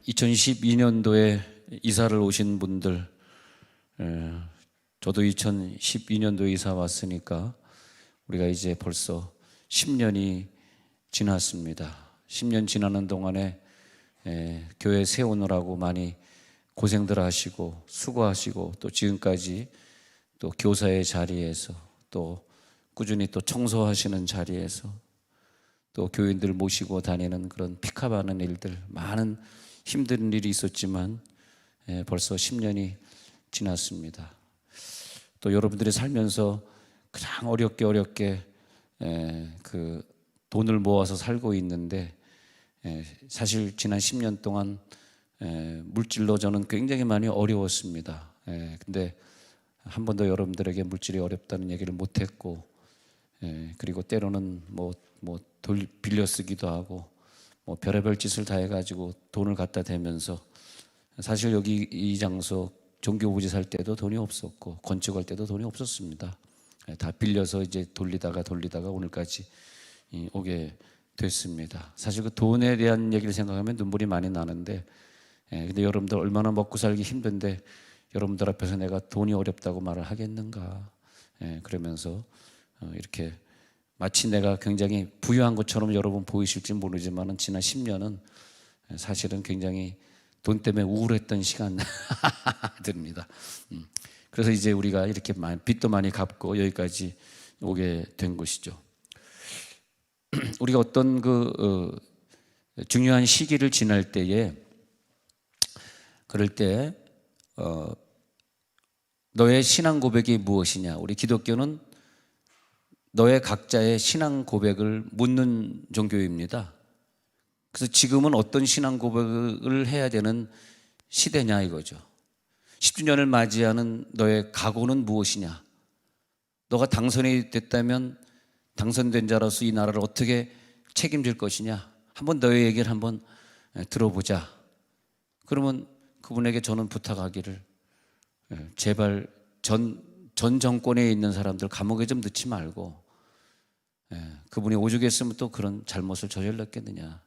2012년도에 이사를 오신 분들, 저도 2012년도에 이사 왔으니까 우리가 이제 벌써 10년이 지났습니다. 10년 지나는 동안에 교회 세우느라고 많이 고생들 하시고 수고하시고, 또 지금까지 또 교사의 자리에서, 또 꾸준히 또 청소하시는 자리에서, 또 교인들 모시고 다니는 그런 픽업하는 일들, 많은 힘든 일이 있었지만 벌써 10년이 지났습니다. 또 여러분들이 살면서 그냥 어렵게 그 돈을 모아서 살고 있는데, 사실 지난 10년 동안 물질로 저는 굉장히 많이 어려웠습니다. 근데 한 번도 여러분들에게 물질이 어렵다는 얘기를 못했고, 그리고 때로는 돈 빌려 쓰기도 하고, 별의별 짓을 다 해가지고 돈을 갖다 대면서, 사실 여기 이 장소 종교부지 살 때도 돈이 없었고 건축할 때도 돈이 없었습니다. 다 빌려서 이제 돌리다가 오늘까지 오게 됐습니다. 사실 그 돈에 대한 얘기를 생각하면 눈물이 많이 나는데, 근데 여러분들 얼마나 먹고 살기 힘든데 여러분들 앞에서 내가 돈이 어렵다고 말을 하겠는가. 그러면서 이렇게 마치 내가 굉장히 부유한 것처럼 여러분 보이실지 모르지만, 지난 10년은 사실은 굉장히 돈 때문에 우울했던 시간들입니다. 그래서 이제 우리가 이렇게 빚도 많이 갚고 여기까지 오게 된 것이죠. 우리가 어떤 중요한 시기를 지날 때에, 그럴 때 너의 신앙 고백이 무엇이냐? 우리 기독교는 너의 각자의 신앙 고백을 묻는 종교입니다. 그래서 지금은 어떤 신앙 고백을 해야 되는 시대냐 이거죠. 10주년을 맞이하는 너의 각오는 무엇이냐? 너가 당선이 됐다면 당선된 자로서 이 나라를 어떻게 책임질 것이냐? 한번 너의 얘기를 한번 들어보자. 그러면 그분에게 저는 부탁하기를, 제발 전 정권에 있는 사람들 감옥에 좀 넣지 말고, 그분이 오죽했으면 또 그런 잘못을 저질렀겠느냐,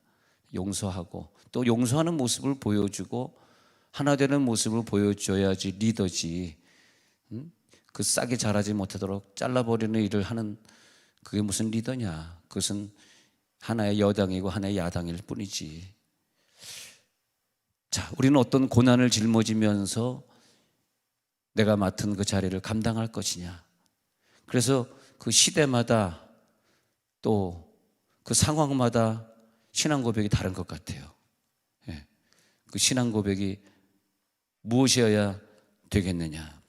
용서하고, 또 용서하는 모습을 보여주고 하나 되는 모습을 보여줘야지 리더지. 그 싸게 자라지 못하도록 잘라버리는 일을 하는, 그게 무슨 리더냐? 그것은 하나의 여당이고 하나의 야당일 뿐이지. 자, 우리는 어떤 고난을 짊어지면서 내가 맡은 그 자리를 감당할 것이냐. 그래서 그 시대마다 또 그 상황마다 신앙 고백이 다른 것 같아요. 그 신앙 고백이 무엇이어야 되겠느냐?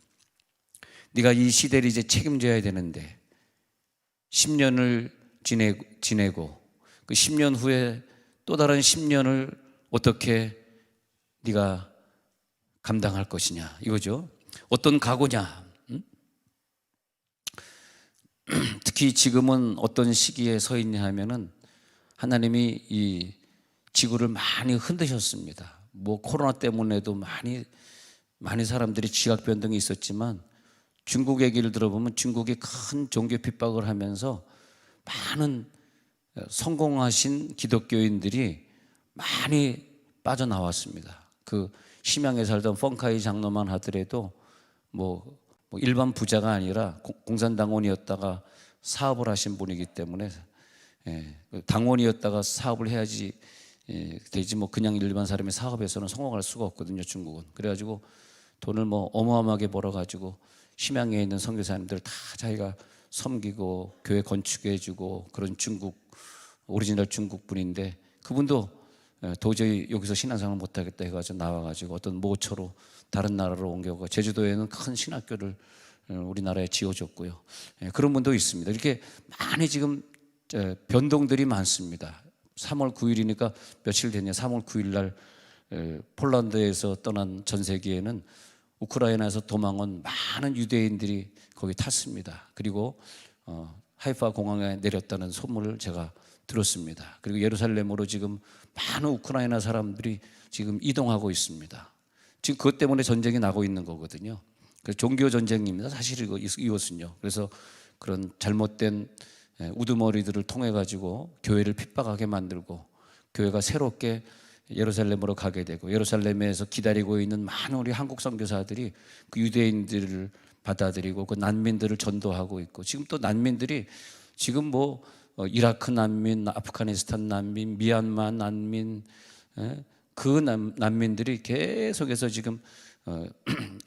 네가 이 시대를 이제 책임져야 되는데 10년을 지내고 그 10년 후에 또 다른 10년을 어떻게 네가 감당할 것이냐 이거죠. 어떤 각오냐? 특히 지금은 어떤 시기에 서 있냐 하면은, 하나님이 이 지구를 많이 흔드셨습니다. 코로나 때문에도 많이 사람들이 지각 변동이 있었지만, 중국 얘기를 들어보면 중국이 큰 종교 핍박을 하면서 많은 성공하신 기독교인들이 많이 빠져나왔습니다. 그 심양에 살던 펑카이 장로만 하더라도 일반 부자가 아니라 공산당원이었다가 사업을 하신 분이기 때문에, 당원이었다가 사업을 해야지 되지, 그냥 일반 사람이 사업에서는 성공할 수가 없거든요, 중국은. 그래가지고 돈을 어마어마하게 벌어가지고 심양에 있는 선교사님들 다 자기가 섬기고 교회 건축해주고, 그런 오리지널 중국 분인데, 그분도 도저히 여기서 신앙생활 못하겠다 해가지고 나와가지고 어떤 모처로 다른 나라로 옮겨가 제주도에는 큰 신학교를 우리나라에 지어줬고요. 그런 분도 있습니다. 이렇게 많이 지금 변동들이 많습니다. 3월 9일이니까 며칠 됐냐? 3월 9일 날 폴란드에서 떠난 전세기에는 우크라이나에서 도망온 많은 유대인들이 거기 탔습니다. 그리고 하이파 공항에 내렸다는 소문을 제가 들었습니다. 그리고 예루살렘으로 지금 많은 우크라이나 사람들이 지금 이동하고 있습니다. 지금 그것 때문에 전쟁이 나고 있는 거거든요. 그래서 종교 전쟁입니다. 사실 이것은요. 그래서 그런 잘못된 우두머리들을 통해 가지고 교회를 핍박하게 만들고, 교회가 새롭게 예루살렘으로 가게 되고, 예루살렘에서 기다리고 있는 많은 우리 한국 선교사들이 그 유대인들을 받아들이고 그 난민들을 전도하고 있고, 지금 또 난민들이 지금 뭐 이라크 난민, 아프가니스탄 난민, 미얀마 난민, 그 난민들이 계속해서 지금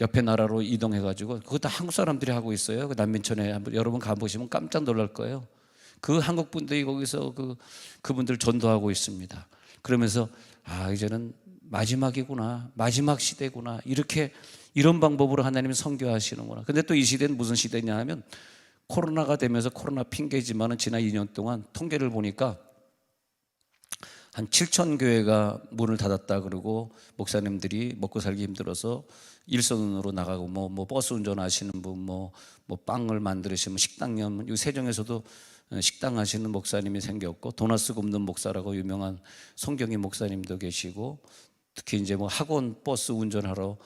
옆에 나라로 이동해가지고, 그거 다 한국 사람들이 하고 있어요. 그 난민촌에 한번 여러분 가보시면 깜짝 놀랄 거예요. 그 한국 분들이 거기서 그분들 전도하고 있습니다. 그러면서 이제는 마지막이구나, 마지막 시대구나, 이런 방법으로 하나님이 선교하시는구나. 근데 또 이 시대는 무슨 시대냐 하면, 코로나가 되면서, 코로나 핑계지만은 지난 2년 동안 통계를 보니까 한 7천 교회가 문을 닫았다 그러고, 목사님들이 먹고 살기 힘들어서 일선으로 나가고, 뭐 버스 운전하시는 분, 뭐 빵을 만드시면 식당염, 이 세종에서도 식당 하시는 목사님이 생겼고, 도나스 굽는 목사라고 유명한 성경희 목사님도 계시고, 특히 이제 뭐 학원 버스 운전하러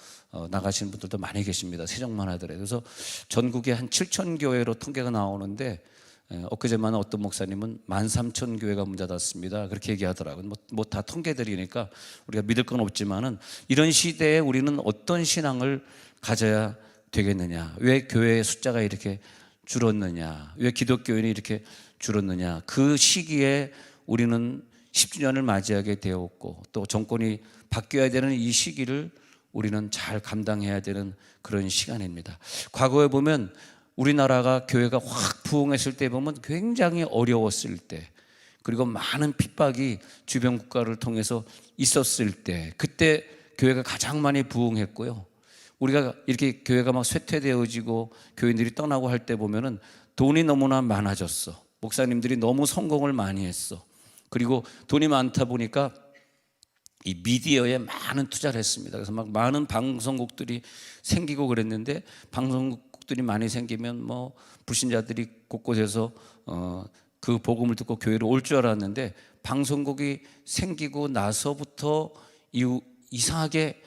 나가시는 분들도 많이 계십니다. 세종만 하더라도. 그래서 전국에 한 7천 교회로 통계가 나오는데, 엊그제만 어떤 목사님은 13,000교회가 문 닫았습니다, 그렇게 얘기하더라고요. 뭐 다 통계들이니까 우리가 믿을 건 없지만은, 이런 시대에 우리는 어떤 신앙을 가져야 되겠느냐, 왜 교회의 숫자가 이렇게 줄었느냐, 왜 기독교인이 이렇게 줄었느냐, 그 시기에 우리는 10주년을 맞이하게 되었고, 또 정권이 바뀌어야 되는 이 시기를 우리는 잘 감당해야 되는 그런 시간입니다. 과거에 보면 우리나라가 교회가 확 부흥했을 때 보면 굉장히 어려웠을 때, 그리고 많은 핍박이 주변 국가를 통해서 있었을 때, 그때 교회가 가장 많이 부흥했고요. 우리가 이렇게 교회가 막 쇠퇴되어지고 교인들이 떠나고 할 때 보면은 돈이 너무나 많아졌어. 목사님들이 너무 성공을 많이 했어. 그리고 돈이 많다 보니까 이 미디어에 많은 투자를 했습니다. 그래서 막 많은 방송국들이 생기고 그랬는데, 방송국들이 많이 생기면 뭐 불신자들이 곳곳에서 그 복음을 듣고 교회로 올 줄 알았는데, 방송국이 생기고 나서부터 이상하게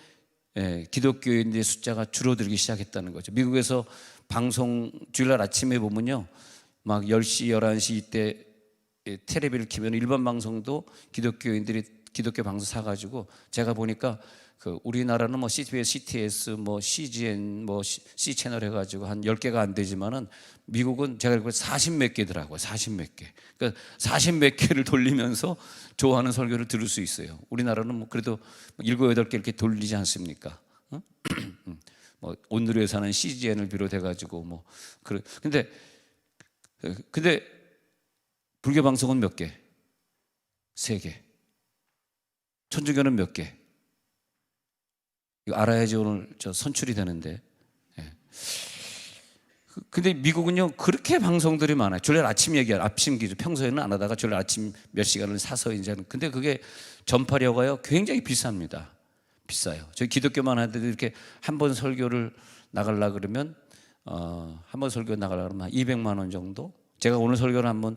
기독교인들의 숫자가 줄어들기 시작했다는 거죠. 미국에서 방송 주일날 아침에 보면요, 막 10시, 11시 이때 텔레비를 켜면 일반 방송도 기독교인들이 기독교 방송 사가지고, 제가 보니까 우리나라는 뭐 CBS, CTS, 뭐 CGN, 뭐 C 채널 해가지고 한 10개가 안 되지만은, 미국은 제가 알기로 40몇 개더라고요. 40몇 개. 그러니까 40몇 개를 돌리면서 좋아하는 설교를 들을 수 있어요. 우리나라는 뭐 그래도 7, 8개 이렇게 돌리지 않습니까? 뭐 오늘에 사는 CGN을 비롯해가지고 뭐 근데 불교 방송은 몇 개? 3개. 천주교는 몇 개? 이거 알아야지 오늘 선출이 되는데. 근데 미국은요, 그렇게 방송들이 많아요. 주일 아침 얘기하는, 아침 기준, 평소에는 안 하다가 주일 아침 몇 시간을 사서 이제 하는. 근데 그게 전파료가요 굉장히 비쌉니다. 비싸요. 저희 기독교만 하는데도 이렇게 한 번 설교를 나가려 그러면 한 번 설교 나가려 그러면 200만 원 정도. 제가 오늘 설교를 한번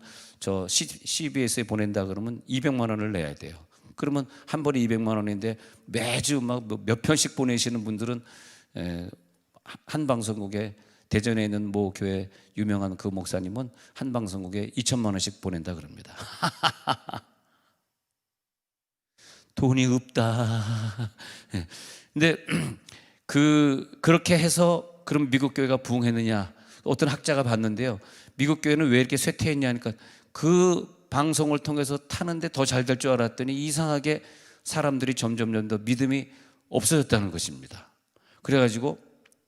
CBS에 보낸다 그러면 200만 원을 내야 돼요. 그러면 한 번에 200만 원인데, 매주 막 몇 편씩 보내시는 분들은 한 방송국에, 대전에 있는 모 교회 유명한 그 목사님은 한 방송국에 2천만 원씩 보낸다 그럽니다. 돈이 없다. 근데 그렇게 해서 그럼 미국 교회가 부흥했느냐? 어떤 학자가 봤는데요, 미국 교회는 왜 이렇게 쇠퇴했냐 하니까, 그 방송을 통해서 타는데 더 잘 될 줄 알았더니 이상하게 사람들이 점점 더 믿음이 없어졌다는 것입니다. 그래가지고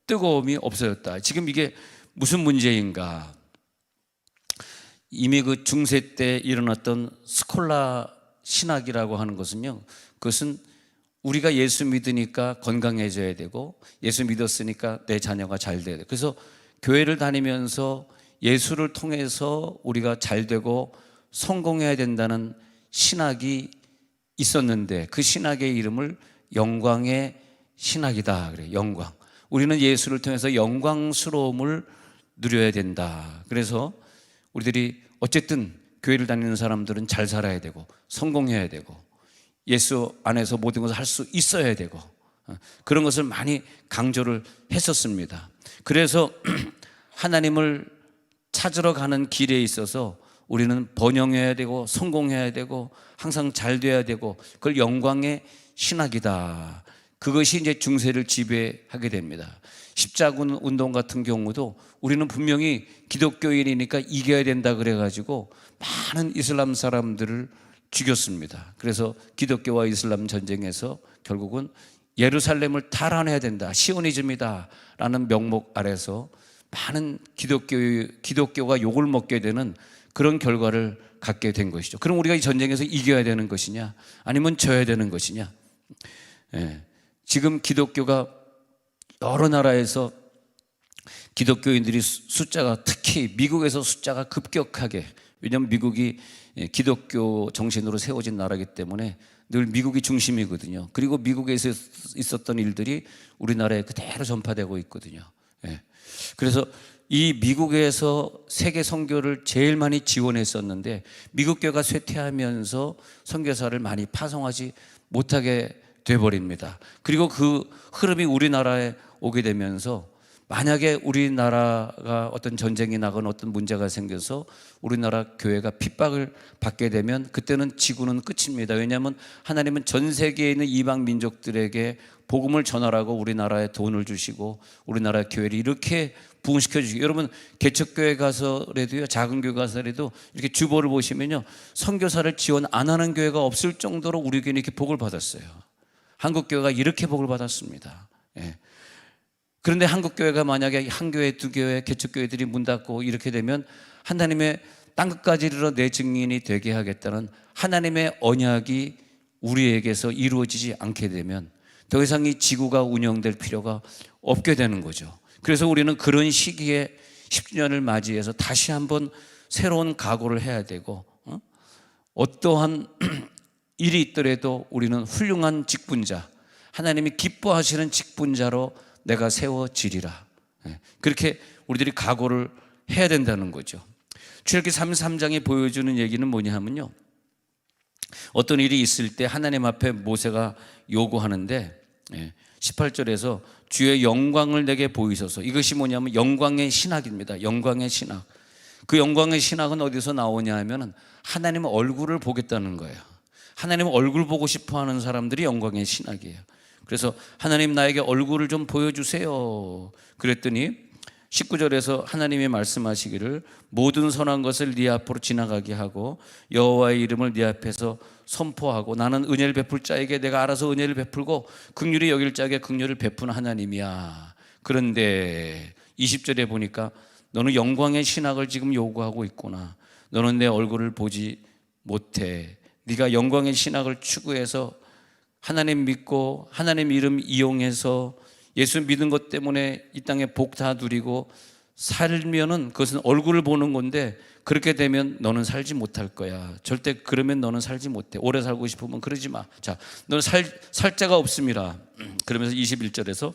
뜨거움이 없어졌다. 지금 이게 무슨 문제인가? 이미 그 중세 때 일어났던 스콜라 신학이라고 하는 것은요, 그것은 우리가 예수 믿으니까 건강해져야 되고, 예수 믿었으니까 내 자녀가 잘 돼야 돼. 그래서 교회를 다니면서 예수를 통해서 우리가 잘 되고 성공해야 된다는 신학이 있었는데, 그 신학의 이름을 영광의 신학이다 그래요. 영광. 우리는 예수를 통해서 영광스러움을 누려야 된다. 그래서 우리들이 어쨌든 교회를 다니는 사람들은 잘 살아야 되고, 성공해야 되고, 예수 안에서 모든 것을 할 수 있어야 되고, 그런 것을 많이 강조를 했었습니다. 그래서 하나님을 찾으러 가는 길에 있어서 우리는 번영해야 되고 성공해야 되고 항상 잘 돼야 되고 그걸 영광의 신학이다. 그것이 이제 중세를 지배하게 됩니다. 십자군 운동 같은 경우도 우리는 분명히 기독교인이니까 이겨야 된다 그래가지고 많은 이슬람 사람들을 죽였습니다. 그래서 기독교와 이슬람 전쟁에서 결국은 예루살렘을 탈환해야 된다, 시오니즘이다 라는 명목 아래서 많은 기독교가 욕을 먹게 되는 그런 결과를 갖게 된 것이죠. 그럼 우리가 이 전쟁에서 이겨야 되는 것이냐 아니면 져야 되는 것이냐. 지금 기독교가 여러 나라에서 기독교인들이 숫자가, 특히 미국에서 숫자가 급격하게, 왜냐하면 미국이 기독교 정신으로 세워진 나라이기 때문에 늘 미국이 중심이거든요. 그리고 미국에서 있었던 일들이 우리나라에 그대로 전파되고 있거든요. 그래서 이 미국에서 세계 선교를 제일 많이 지원했었는데 미국 교회가 쇠퇴하면서 선교사를 많이 파송하지 못하게 돼버립니다. 그리고 그 흐름이 우리나라에 오게 되면서 만약에 우리나라가 어떤 전쟁이 나거나 어떤 문제가 생겨서 우리나라 교회가 핍박을 받게 되면 그때는 지구는 끝입니다. 왜냐하면 하나님은 전 세계에 있는 이방 민족들에게 복음을 전하라고 우리나라에 돈을 주시고 우리나라 교회를 이렇게 부흥시켜 주시고, 여러분 개척교회 가서라도요, 작은 교회 가서라도 이렇게 주보를 보시면요, 선교사를 지원 안 하는 교회가 없을 정도로 우리 교회는 이렇게 복을 받았어요. 한국 교회가 이렇게 복을 받았습니다. 그런데 한국 교회가 만약에 한 교회, 두 교회, 개척교회들이 문 닫고 이렇게 되면 하나님의 땅끝까지 이르러 내 증인이 되게 하겠다는 하나님의 언약이 우리에게서 이루어지지 않게 되면 더 이상 이 지구가 운영될 필요가 없게 되는 거죠. 그래서 우리는 그런 시기에 10주년을 맞이해서 다시 한번 새로운 각오를 해야 되고, 어떠한 일이 있더라도 우리는 훌륭한 직분자, 하나님이 기뻐하시는 직분자로 내가 세워지리라. 그렇게 우리들이 각오를 해야 된다는 거죠. 출애굽기 33장이 보여주는 얘기는 뭐냐 하면요, 어떤 일이 있을 때 하나님 앞에 모세가 요구하는데 18절에서 주의 영광을 내게 보이소서. 이것이 뭐냐면 영광의 신학입니다. 영광의 신학. 그 영광의 신학은 어디서 나오냐 하면 하나님의 얼굴을 보겠다는 거예요. 하나님 얼굴 보고 싶어 하는 사람들이 영광의 신학이에요. 그래서 하나님 나에게 얼굴을 좀 보여주세요. 그랬더니 19절에서 하나님이 말씀하시기를 모든 선한 것을 네 앞으로 지나가게 하고 여호와의 이름을 네 앞에서 선포하고 나는 은혜를 베풀 자에게 내가 알아서 은혜를 베풀고 긍휼히 여길 자에게 긍휼을 베푸는 하나님이야. 그런데 20절에 보니까 너는 영광의 신학을 지금 요구하고 있구나. 너는 내 얼굴을 보지 못해. 네가 영광의 신학을 추구해서 하나님 믿고 하나님 이름 이용해서 예수 믿은 것 때문에 이 땅에 복 다 누리고 살면은 그것은 얼굴을 보는 건데, 그렇게 되면 너는 살지 못할 거야. 절대 그러면 너는 살지 못해. 오래 살고 싶으면 그러지 마. 자, 너는 살 자가 없습니다. 그러면서 21절에서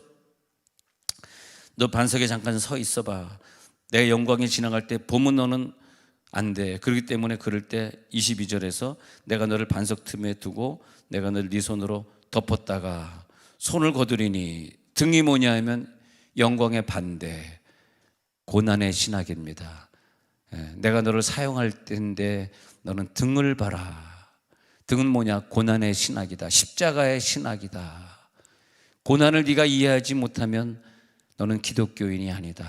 너 반석에 잠깐 서 있어봐. 내 영광이 지나갈 때 보면 너는 안 돼. 그렇기 때문에 그럴 때 22절에서 내가 너를 반석 틈에 두고 내가 너를 네 손으로 덮었다가 손을 거두리니, 등이 뭐냐 하면 영광의 반대, 고난의 신학입니다. 내가 너를 사용할 때인데 너는 등을 봐라. 등은 뭐냐? 고난의 신학이다. 십자가의 신학이다. 고난을 네가 이해하지 못하면 너는 기독교인이 아니다.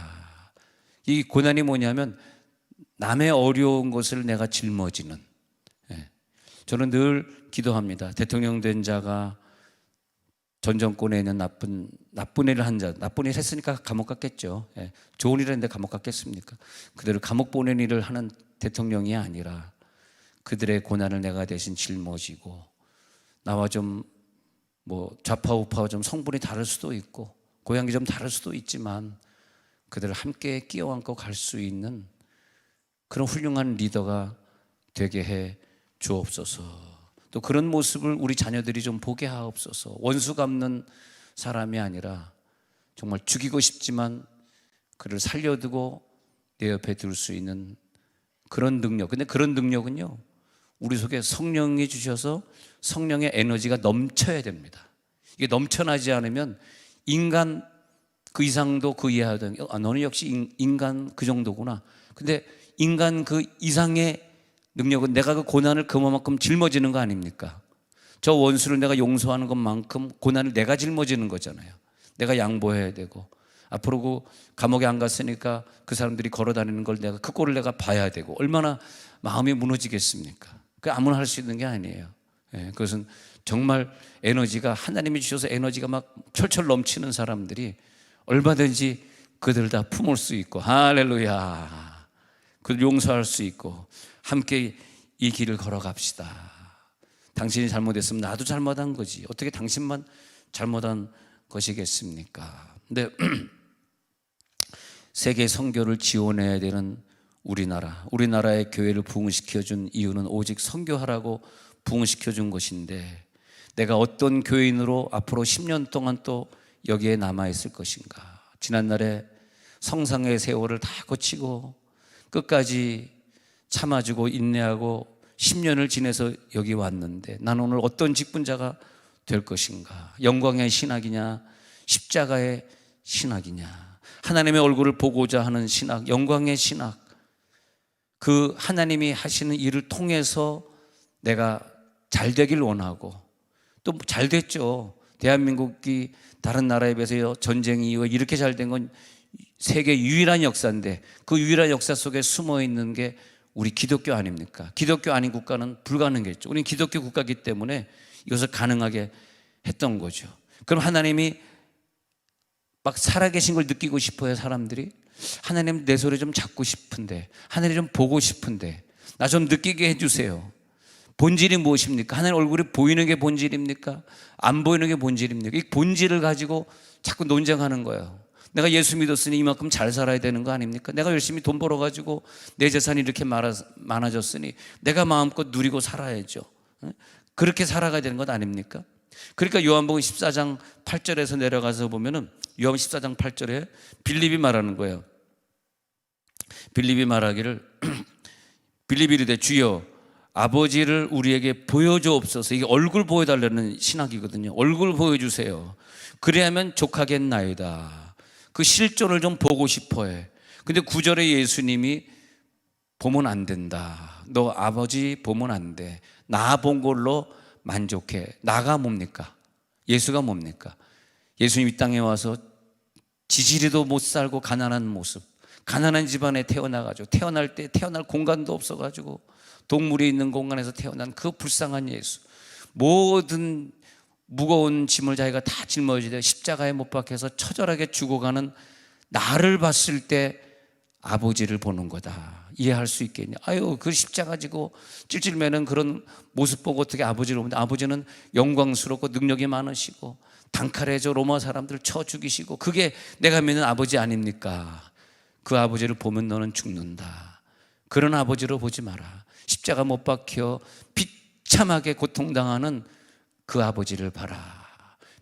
이 고난이 뭐냐면 남의 어려운 것을 내가 짊어지는. 저는 늘 기도합니다. 대통령 된 자가 전 정권에 있는 나쁜 일을 한 자, 나쁜 일 했으니까 감옥 갔겠죠. 좋은 일 했는데 감옥 갔겠습니까? 그들을 감옥 보낸 일을 하는 대통령이 아니라 그들의 고난을 내가 대신 짊어지고, 나와 좀 뭐 좌파 우파와 좀 성분이 다를 수도 있고 고향이 좀 다를 수도 있지만 그들을 함께 끼워 안고 갈 수 있는 그런 훌륭한 리더가 되게 해 주옵소서. 또 그런 모습을 우리 자녀들이 좀 보게 하옵소서. 원수 갚는 사람이 아니라 정말 죽이고 싶지만 그를 살려두고 내 옆에 둘 수 있는 그런 능력. 근데 그런 능력은요, 우리 속에 성령이 주셔서 성령의 에너지가 넘쳐야 됩니다. 이게 넘쳐나지 않으면 인간 그 이상도 그 이하도, 너는 역시 인간 그 정도구나. 근데 인간 그 이상의 능력은 내가 그 고난을 그만큼 짊어지는 거 아닙니까? 저 원수를 내가 용서하는 것만큼 고난을 내가 짊어지는 거잖아요. 내가 양보해야 되고, 앞으로 그 감옥에 안 갔으니까 그 사람들이 걸어 다니는 걸 내가 그 꼴을 내가 봐야 되고, 얼마나 마음이 무너지겠습니까? 그 아무나 할 수 있는 게 아니에요. 그것은 정말 에너지가, 하나님이 주셔서 에너지가 막 철철 넘치는 사람들이 얼마든지 그들을 다 품을 수 있고, 할렐루야, 그들 용서할 수 있고 함께 이 길을 걸어갑시다. 당신이 잘못했으면 나도 잘못한 거지, 어떻게 당신만 잘못한 것이겠습니까? 근데 세계 선교를 지원해야 되는 우리나라의 교회를 부흥시켜준 이유는 오직 선교하라고 부흥시켜준 것인데, 내가 어떤 교인으로 앞으로 10년 동안 또 여기에 남아있을 것인가. 지난날에 성상의 세월을 다 거치고 끝까지 참아주고 인내하고 10년을 지내서 여기 왔는데, 나는 오늘 어떤 직분자가 될 것인가. 영광의 신학이냐, 십자가의 신학이냐, 하나님의 얼굴을 보고자 하는 신학, 영광의 신학, 그 하나님이 하시는 일을 통해서 내가 잘 되길 원하고, 또 잘 됐죠. 대한민국이 다른 나라에 비해서 전쟁 이후에 이렇게 잘 된 건 세계 유일한 역사인데, 그 유일한 역사 속에 숨어 있는 게 우리 기독교 아닙니까? 기독교 아닌 국가는 불가능했죠. 우리는 기독교 국가이기 때문에 이것을 가능하게 했던 거죠. 그럼 하나님이 막 살아계신 걸 느끼고 싶어요, 사람들이? 하나님, 내 소리 좀 잡고 싶은데, 하나님 좀 보고 싶은데, 나 좀 느끼게 해주세요. 본질이 무엇입니까? 하나님 얼굴이 보이는 게 본질입니까? 안 보이는 게 본질입니까? 이 본질을 가지고 자꾸 논쟁하는 거예요. 내가 예수 믿었으니 이만큼 잘 살아야 되는 거 아닙니까? 내가 열심히 돈 벌어가지고 내 재산이 이렇게 많아졌으니 내가 마음껏 누리고 살아야죠. 그렇게 살아가야 되는 것 아닙니까? 그러니까 요한복음 14장 8절에서 내려가서 보면은, 요한 14장 8절에 빌립이 말하는 거예요. 빌립이 말하기를 빌립이 이르되 주여 아버지를 우리에게 보여주옵소서. 이게 얼굴 보여달라는 신학이거든요. 얼굴 보여주세요. 그래야면 족하겠나이다. 그 실존을 좀 보고 싶어해. 근데 9절에 예수님이 보면 안 된다. 너 아버지 보면 안 돼. 나 본 걸로 만족해. 나가 뭡니까? 예수가 뭡니까? 예수님 이 땅에 와서 지지리도 못 살고 가난한 모습, 가난한 집안에 태어나가지고 태어날 때 태어날 공간도 없어가지고 동물이 있는 공간에서 태어난 그 불쌍한 예수, 모든 무거운 짐을 자기가 다 짊어지되 십자가에 못 박혀서 처절하게 죽어가는 나를 봤을 때 아버지를 보는 거다. 이해할 수 있겠냐? 아유, 그 십자가 지고 찔찔매는 그런 모습 보고 어떻게 아버지를 보는데, 아버지는 영광스럽고 능력이 많으시고 단칼에 저 로마 사람들 쳐 죽이시고, 그게 내가 믿는 아버지 아닙니까? 그 아버지를 보면 너는 죽는다. 그런 아버지로 보지 마라. 십자가 못 박혀 비참하게 고통당하는 그 아버지를 봐라.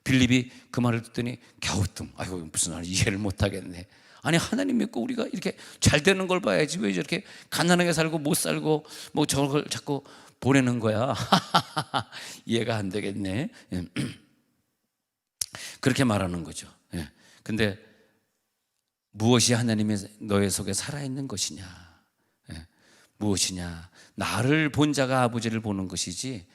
빌립이 그 말을 듣더니 갸우뚱, 아이고 무슨 말, 이해를 못하겠네. 아니, 하나님 믿고 우리가 이렇게 잘 되는 걸 봐야지 왜 저렇게 가난하게 살고 못 살고 뭐 저걸 자꾸 보내는 거야. 이해가 안 되겠네. 그렇게 말하는 거죠. 근데 무엇이 하나님의 너의 속에 살아있는 것이냐? 무엇이냐? 나를 본 자가 아버지를 보는 것이지,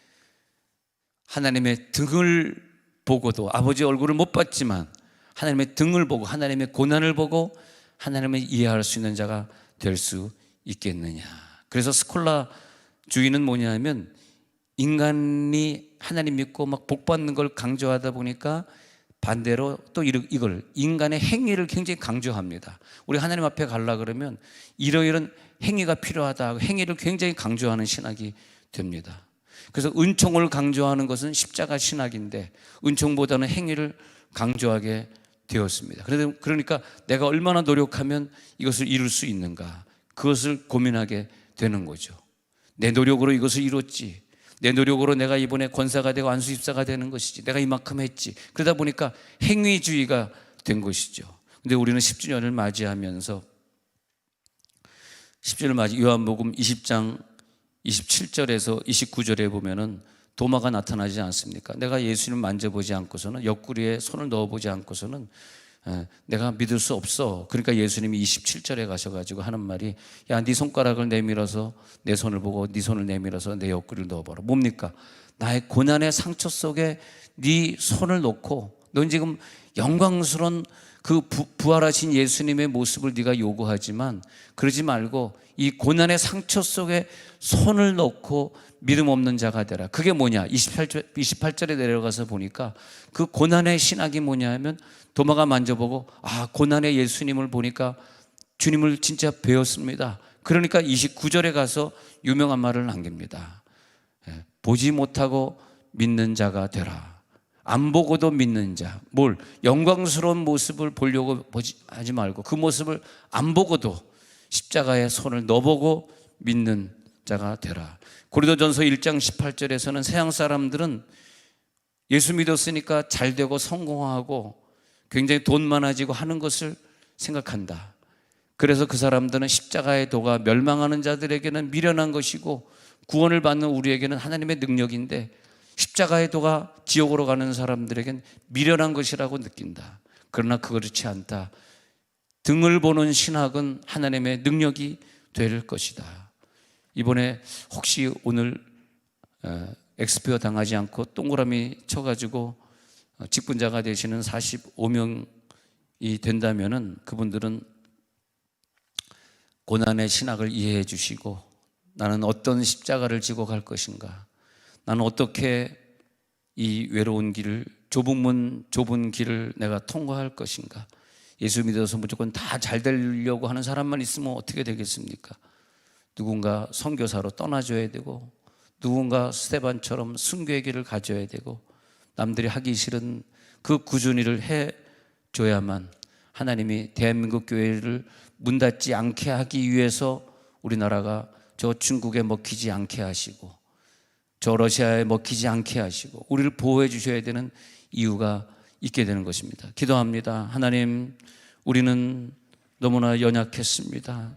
하나님의 등을 보고도 아버지 얼굴을 못 봤지만 하나님의 등을 보고 하나님의 고난을 보고 하나님을 이해할 수 있는 자가 될 수 있겠느냐. 그래서 스콜라주의는 뭐냐면, 인간이 하나님 믿고 막 복 받는 걸 강조하다 보니까 반대로 또 이걸 인간의 행위를 굉장히 강조합니다. 우리 하나님 앞에 가려 그러면 이러이런 행위가 필요하다, 행위를 굉장히 강조하는 신학이 됩니다. 그래서 은총을 강조하는 것은 십자가 신학인데, 은총보다는 행위를 강조하게 되었습니다. 그러니까 내가 얼마나 노력하면 이것을 이룰 수 있는가, 그것을 고민하게 되는 거죠. 내 노력으로 이것을 이뤘지, 내 노력으로 내가 이번에 권사가 되고 안수집사가 되는 것이지, 내가 이만큼 했지. 그러다 보니까 행위주의가 된 것이죠. 근데 우리는 10주년을 맞이하면서 요한복음 20장 27절에서 29절에 보면은 도마가 나타나지 않습니까? 내가 예수님 만져보지 않고서는, 옆구리에 손을 넣어보지 않고서는 내가 믿을 수 없어. 그러니까 예수님이 27절에 가셔가지고 하는 말이, 야, 네 손가락을 내밀어서 내 손을 보고 네 손을 내밀어서 내 옆구리를 넣어봐라. 뭡니까? 나의 고난의 상처 속에 네 손을 놓고, 넌 지금 영광스러운 그 부활하신 예수님의 모습을 네가 요구하지만 그러지 말고 이 고난의 상처 속에 손을 넣고 믿음 없는 자가 되라. 그게 뭐냐? 28절에 내려가서 보니까 그 고난의 신학이 뭐냐 하면, 도마가 만져보고 고난의 예수님을 보니까 주님을 진짜 배웠습니다. 그러니까 29절에 가서 유명한 말을 남깁니다. 보지 못하고 믿는 자가 되라. 안 보고도 믿는 자. 뭘? 영광스러운 모습을 보려고 하지 말고 그 모습을 안 보고도 십자가에 손을 넣어보고 믿는 자가 되라. 고린도전서 1장 18절에서는 서양 사람들은 예수 믿었으니까 잘 되고 성공하고 굉장히 돈 많아지고 하는 것을 생각한다. 그래서 그 사람들은 십자가의 도가 멸망하는 자들에게는 미련한 것이고 구원을 받는 우리에게는 하나님의 능력인데, 십자가의 도가 지옥으로 가는 사람들에게는 미련한 것이라고 느낀다. 그러나 그렇지 않다. 등을 보는 신학은 하나님의 능력이 될 것이다. 이번에 혹시 오늘 엑스페어 당하지 않고 동그라미 쳐가지고 직분자가 되시는 45명이 된다면은 그분들은 고난의 신학을 이해해 주시고, 나는 어떤 십자가를 지고 갈 것인가, 나는 어떻게 이 외로운 길을, 좁은 길을 내가 통과할 것인가. 예수 믿어서 무조건 다 잘 되려고 하는 사람만 있으면 어떻게 되겠습니까? 누군가 선교사로 떠나줘야 되고, 누군가 스데반처럼 순교의 길을 가져야 되고, 남들이 하기 싫은 그 꾸준히를 해줘야만 하나님이 대한민국 교회를 문 닫지 않게 하기 위해서 우리나라가 저 중국에 먹히지 않게 하시고 저 러시아에 먹히지 않게 하시고 우리를 보호해 주셔야 되는 이유가 있게 되는 것입니다. 기도합니다. 하나님, 우리는 너무나 연약했습니다.